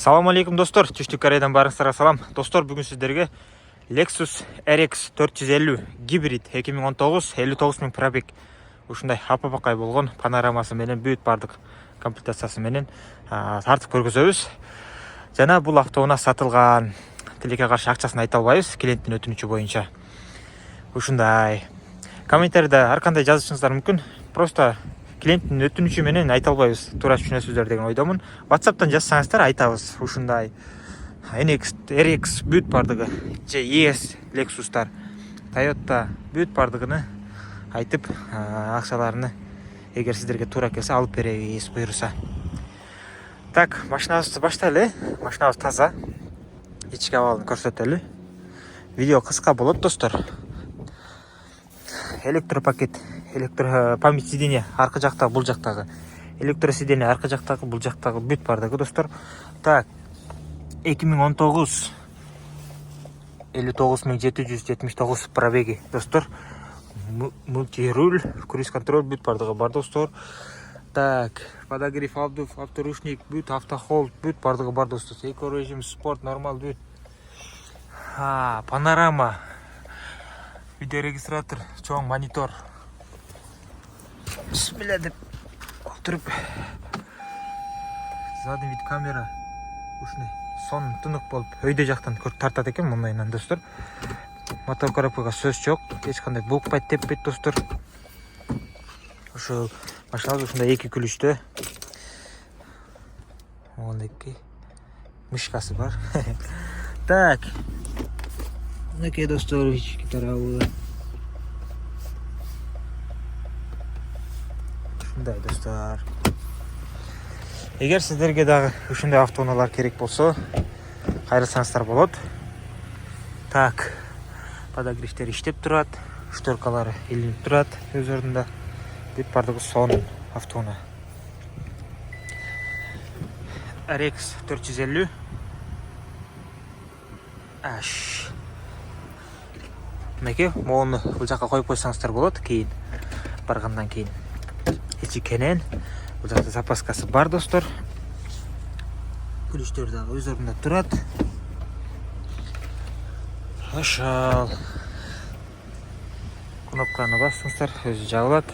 Салам алейкум достор, Түштүк Кореядан барыңыздарга салам. Достор, бүгүн сиздерге Lexus RX 450 гибрид 2019 59 миң пробег ушундай апапакай болгон панорамасы менен бүт бардык комплектациясы менен тартып көргөзөбүз. Жана бул автоунаа сатылган. Тилекке каршы акчасын айта албайбыз, клиенттин өтүнүчү боюнча. Ушундай. Комментарийде ар кандай жазышыңыздар мүмкүн. Просто клиенттин өтүнүчү менен айта албайбыз, туура түшүнөсүздөр деген ойдомун. WhatsApp'тан жазсаңыздар айтабыз. Ушундай NX, RX бүт бардыгы, же ES, Lexus'тар, Toyota бүт бардыгыны айтып, акчаларını эгер сиздерге туура келсе алып беребиз буйруса. Так, машинабызды баштайлы. Машинабыз таза. Ички абалын көрсөтөлү. Видео кыска болот достор. Электропакет, память сиденье аркы жактагы, бул жактагы. Электросиденье аркы жактагы, бул жактагы бүт бардыгы достор. Так, 2019 59779 пробеги достор. Мультируль, круиз контроль бүт бардыгы бар достор. Так, подогрев, обдув, авторушник, бүт, автохолд, бүт бардыгы бар достор. Эко режим, спорт, нормал бүт. Панорама, видеорегистратор, чоң монитор. Бисмилля деп отуруп. Задний вид камера. Ушундай сон тынык болуп өйдө жактан тартат экен мындайынан достор. Мотор коробкага сөз жок, эч кандай булкпайт, теппейт достор. Ошо машинабыз ушундай эки күлүчтө. Ондайки мышкасы бар. Так. Мынакей достор, ички тарабы. Ушундай достор. Эгер сиздерге дагы ушундай автоунаалар керек болсо, кайрылсаңыздар болот. Так, подогревтер иштеп турат, шторкалары илинип турат өз ордунда. Бүт бардыгы сонун автоунаа. RX 450 Мынакей, моуну бул жака коюп койсоңуздар болот, кийин баргандан кийин. Ичи кенен, бул жакта запаскасы бар достор. Күлүчтөр дагы өз ордунда турат. Ошол. Кнопканы бассаңыздар, өзү жабылат.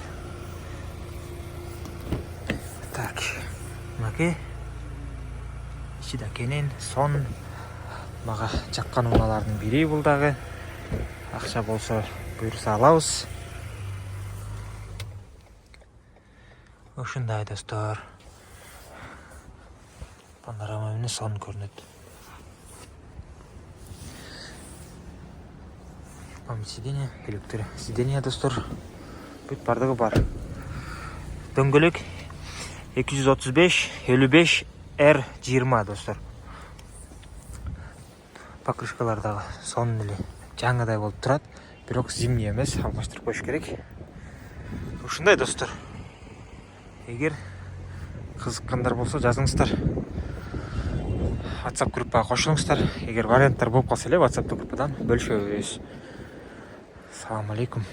Так, мынакей. Ичи да кенен, сон. Мага жаккан унаалардын бири бул дагы. Акча болсо буйруса алабыз. Ушундай достор. Панорама менен сон көрүнөт. Память сиденье, электросиденье достор. Бүт бардыгы бар. Дөңгөлөк 235 55 R20 достор. Покрышкалар дагы сонун эле жаңыдай болуп турат, бирок зимний эмес, алмаштырып коюш керек. Ушундай достор. Эгер кызыккандар болсо жазыңыздар. WhatsApp группага кошулуңуздар. Эгер варианттар болуп калса эле WhatsApp группадан бөлүшөбүз. Салам алейкум.